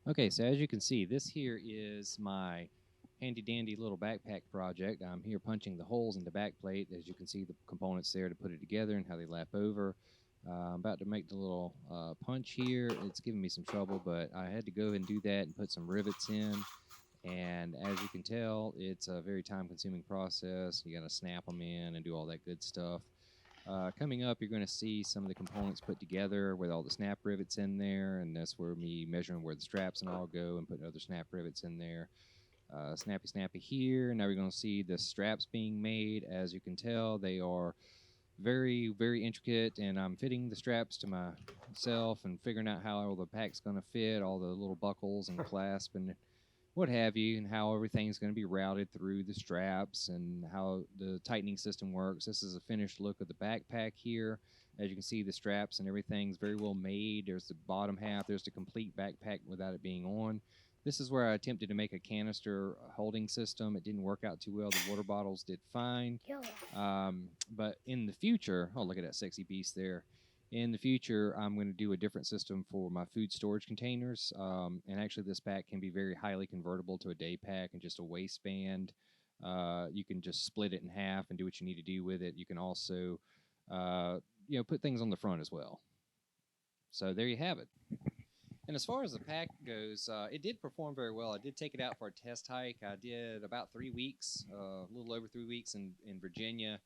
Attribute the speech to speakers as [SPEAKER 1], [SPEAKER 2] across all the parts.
[SPEAKER 1] Okay, so as you can see, this here is my handy dandy little backpack project. I'm here punching the holes in the back plate. As you can see, the components there to put it together and how they lap over. I'm about to make the little punch here. It's giving me some trouble, but I had to go and do that and put some rivets in. And as you can tell, it's a very time consuming process. You got to snap them in and do all that good stuff. Coming up, you're going to see some of the components put together with all the snap rivets in there, and that's where me measuring where the straps and all go and putting other snap rivets in there. Snappy here. Now we're going to see the straps being made. As you can tell, they are very intricate, and I'm fitting the straps to myself and figuring out how all the pack's going to fit, all the little buckles and clasp and what have you, and how everything's going to be routed through the straps and how the tightening system works. This is a finished look of the backpack here. As you can see, the straps and everything's very well made. There's the bottom half, there's the complete backpack without it being on. This is where I attempted to make a canister holding system. It didn't work out too well. The water bottles did fine. But in the future, oh, look at that sexy beast there. In the future, I'm going to do a different system for my food storage containers. And actually, this pack can be very highly convertible to a day pack and just a waistband. You can just split it in half and do what you need to do with it. You can also, put things on the front as well. So there you have it. And as far as the pack goes, it did perform very well. I did take it out for a test hike. I did about 3 weeks, a little over 3 weeks in Virginia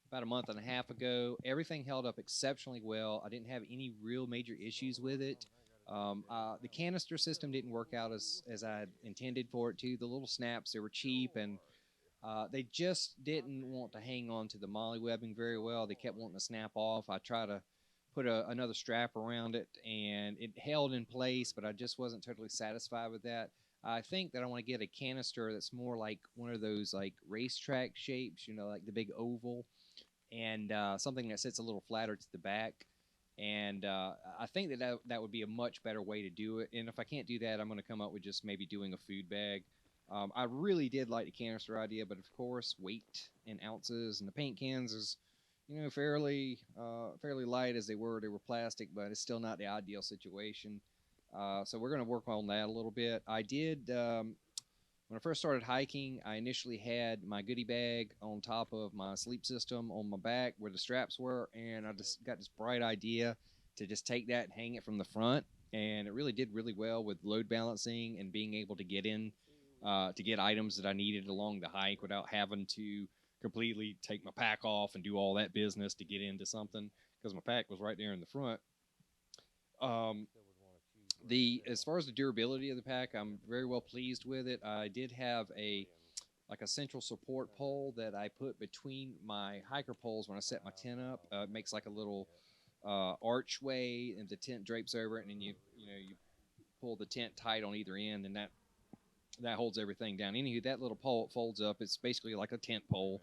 [SPEAKER 1] about a month and a half ago. Everything held up exceptionally well. I didn't have any real major issues with it. The canister system didn't work out as I had intended for it to. The little snaps, they were cheap, and they just didn't want to hang on to the molly webbing very well. They kept wanting to snap off. I tried to put another strap around it, and it held in place, but I just wasn't totally satisfied with that. I think that I want to get a canister that's more like one of those like racetrack shapes, like the big oval, and something that sits a little flatter to the back. And I think that would be a much better way to do it. And if I can't do that, I'm going to come up with just maybe doing a food bag. I really did like the canister idea, but of course, weight in ounces, and the paint cans is, fairly light as they were. They were plastic, but it's still not the ideal situation. So we're going to work on that a little bit. I did when I first started hiking. I initially had my goodie bag on top of my sleep system on my back where the straps were, and I just got this bright idea to just take that and hang it from the front, and it really did really well with load balancing and being able to get in to get items that I needed along the hike without having to completely take my pack off and do all that business to get into something because my pack was right there in the front. Um, the As far as the durability of the pack, I'm very well pleased with it. I did have a central support pole that I put between my hiker poles when I set my tent up. It makes like a little archway, and the tent drapes over it, and then you pull the tent tight on either end, and that holds everything down. Anywho, that little pole folds up. It's basically like a tent pole,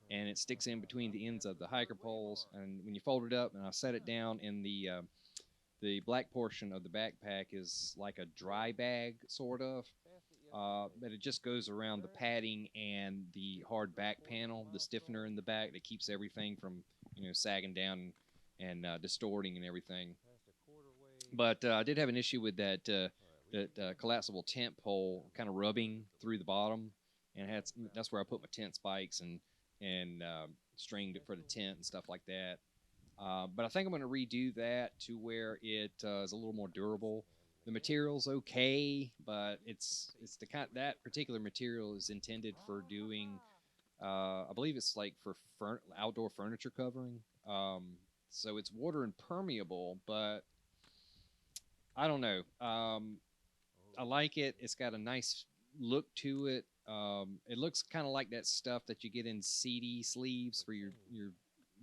[SPEAKER 1] and it sticks in between the ends of the hiker poles. And when you fold it up, and I set it down in the black portion of the backpack is like a dry bag, sort of, but it just goes around the padding and the hard back panel, the stiffener in the back that keeps everything from sagging down and distorting and everything. But I did have an issue with that collapsible tent pole kind of rubbing through the bottom, and that's where I put my tent spikes and stringed it for the tent and stuff like that. But I think I'm going to redo that to where it is a little more durable. The material's okay, but it's the kind that particular material is intended for doing. I believe it's like for outdoor furniture covering. So it's water impermeable, but I don't know. I like it. It's got a nice look to it. It looks kind of like that stuff that you get in CD sleeves for your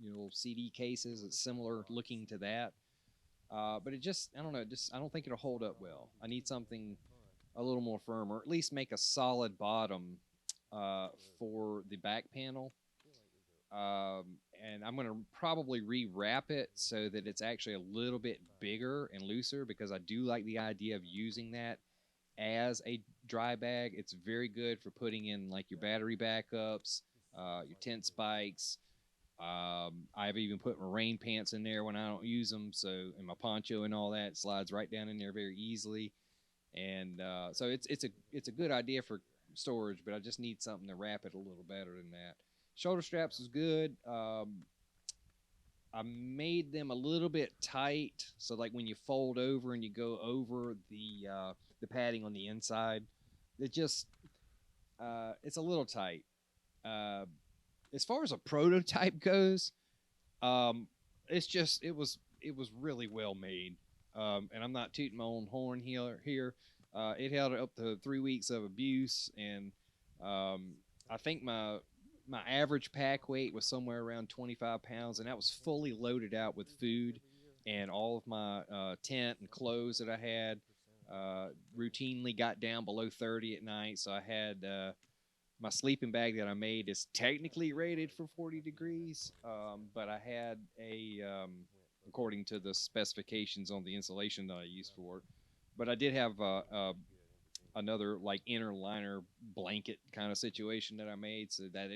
[SPEAKER 1] little CD cases. It's similar looking to that. But it just, I don't know, just I don't think it'll hold up well. I need something a little more firm, or at least make a solid bottom for the back panel. And I'm going to probably rewrap it so that it's actually a little bit bigger and looser, because I do like the idea of using that as a dry bag. It's very good for putting in like your battery backups, your tent spikes. I've even put my rain pants in there when I don't use them. So, and my poncho and all that slides right down in there very easily. and so it's a good idea for storage, but I just need something to wrap it a little better than that. Shoulder straps is good. I made them a little bit tight, so like when you fold over and you go over the padding on the inside, it just it's a little tight. Uh, as far as a prototype goes, um, it was really well made, and I'm not tooting my own horn here. It held up to 3 weeks of abuse, and I think my average pack weight was somewhere around 25 pounds, and that was fully loaded out with food and all of my tent and clothes that I had. Routinely got down below 30 at night, so I had my sleeping bag that I made is technically rated for 40 degrees, but I had according to the specifications on the insulation that I used for it. But I did have another like inner liner blanket kind of situation that I made, so that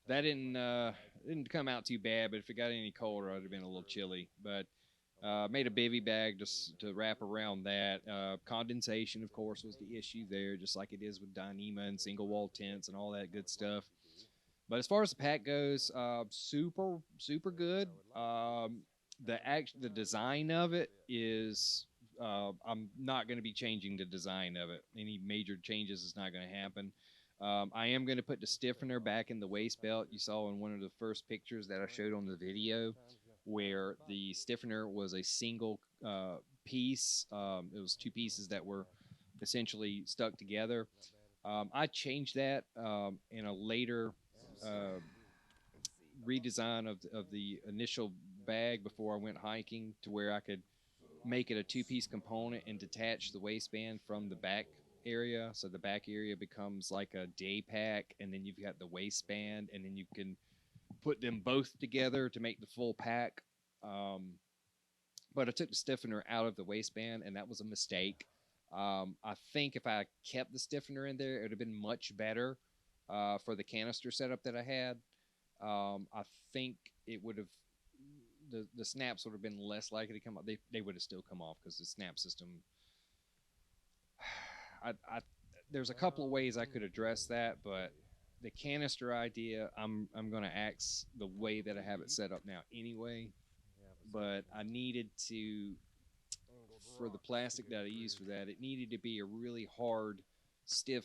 [SPEAKER 1] didn't come out too bad. But if it got any colder, I'd have been a little chilly. But made a bivy bag just to wrap around that. Condensation, of course, was the issue there, just like it is with Dyneema and single wall tents and all that good stuff. But as far as the pack goes, super super good. The design of it is. I'm not going to be changing the design of it. Any major changes is not going to happen. I am going to put the stiffener back in the waist belt. You saw in one of the first pictures that I showed on the video where the stiffener was a single piece. It was two pieces that were essentially stuck together. I changed that in a later uh, redesign of the initial bag before I went hiking to where I could make it a two-piece component and detach the waistband from the back area. So the back area becomes like a day pack, and then you've got the waistband, and then you can put them both together to make the full pack. Um, but I took the stiffener out of the waistband, and that was a mistake. I think if I kept the stiffener in there, it would have been much better for the canister setup that I had. I think it would have the snaps would have been less likely to come off. They would have still come off because the snap system. I there's a couple of ways I could address that, but the canister idea, I'm going to axe the way that I have it set up now anyway. But I needed to for the plastic that I used for that, it needed to be a really hard, stiff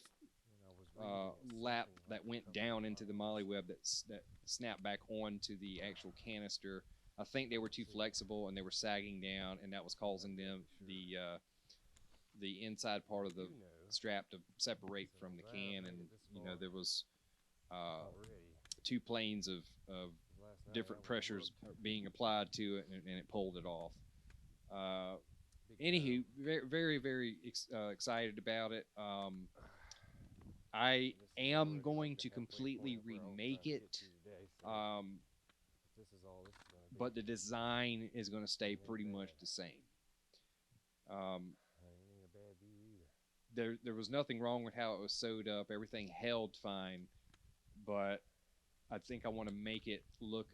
[SPEAKER 1] lap that went down into the molly web that snapped back onto the actual canister. I think they were too flexible and they were sagging down, and that was causing them the inside part of the strap to separate from the can, and there was uh, two planes of different pressures being applied to it, and it pulled it off. Uh, Anywho, very very very excited about it. I am going to completely remake it, um, but the design is going to stay pretty much the same. Um, there was nothing wrong with how it was sewed up. Everything held fine, but I think I want to make it look.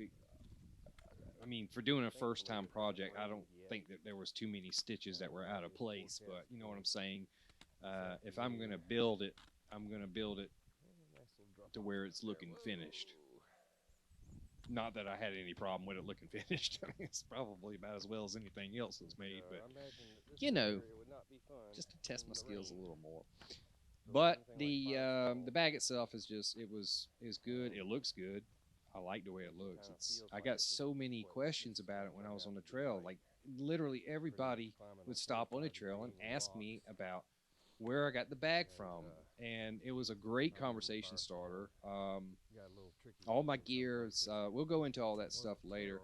[SPEAKER 1] I mean, for doing a first time project, I don't think that there was too many stitches that were out of place. But you know what I'm saying. If I'm going to build it, I'm going to build it to where it's looking finished. Not that I had any problem with it looking finished. I mean, it's probably about as well as anything else that's made, but you know, just to test my skills a little more. But the bag itself is good. It looks good. I like the way it looks. I got so many questions about it when I was on the trail. Like literally everybody would stop on the trail and ask me about where I got the bag from, and it was a great conversation starter. All my gears. We'll go into all that stuff later.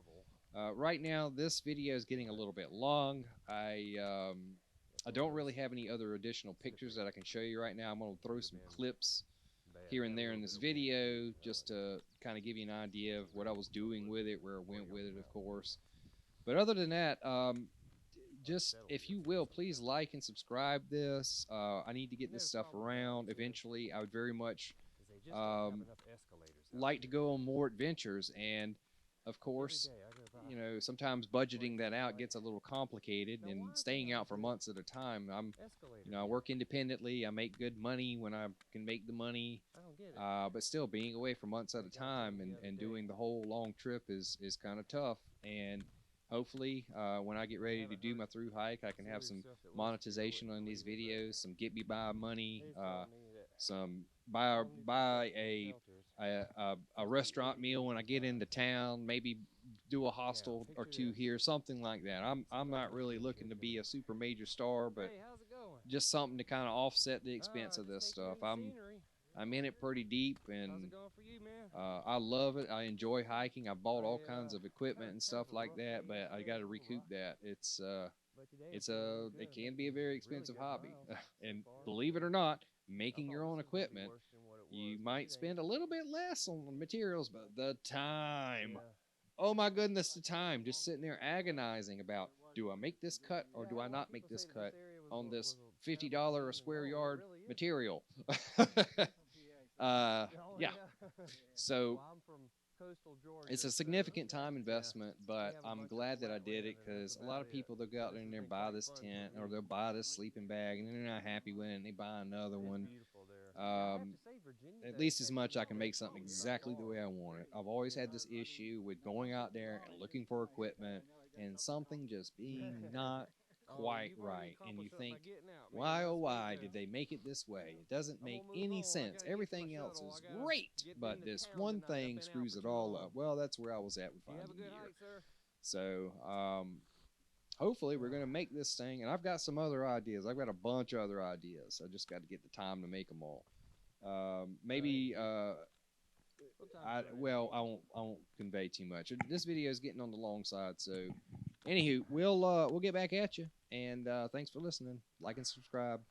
[SPEAKER 1] Right now, this video is getting a little bit long. I don't really have any other additional pictures that I can show you right now. I'm going to throw some clips here and there in this video just to kind of give you an idea of what I was doing with it, where I went with it, of course. But other than that, just if you will, please like and subscribe this. I need to get this stuff around eventually. I would very much like to go on more adventures, and of course, you know, sometimes budgeting that out gets a little complicated, and staying out for months at a time. You know, I work independently. I make good money when I can make the money, but still being away for months at a time and doing the whole long trip is kind of tough. And hopefully, when I get ready to do my through hike, I can have some monetization on these videos, some get me by money, some buy a restaurant meal when I get into town, maybe do a hostel or two here, something like that. I'm not really looking to be a super major star, but just something to kind of offset the expense of this stuff. I'm in it pretty deep, and I love it. I enjoy hiking. I bought all kinds of equipment and stuff like that, but I got to recoup that. It can be a very expensive hobby, and believe it or not, making your own equipment, you might spend a little bit less on the materials, but the time. Oh my goodness, the time just sitting there agonizing about, do I make this cut or do I not make this cut on this $50 a square yard material? uh, yeah. So it's a significant time investment, but I'm glad that I did it, because a lot of people, they'll go out there and they'll buy this tent or they'll buy this sleeping bag and they're not happy with it and they buy another one. Um, at least as much I can make something exactly the way I want it. I've always had this issue with going out there and looking for equipment and something just being not quite right. And you think, why oh why did they make it this way? It doesn't make any sense. Everything else is great, but this one thing screws it all up. Well, that's where I was at with finding gear. So, hopefully we're going to make this thing, and I've got some other ideas. I've got a bunch of other ideas. I just got to get the time to make them all. Maybe I won't convey too much. This video is getting on the long side, so anywho, we'll get back at you, and thanks for listening. Like and subscribe.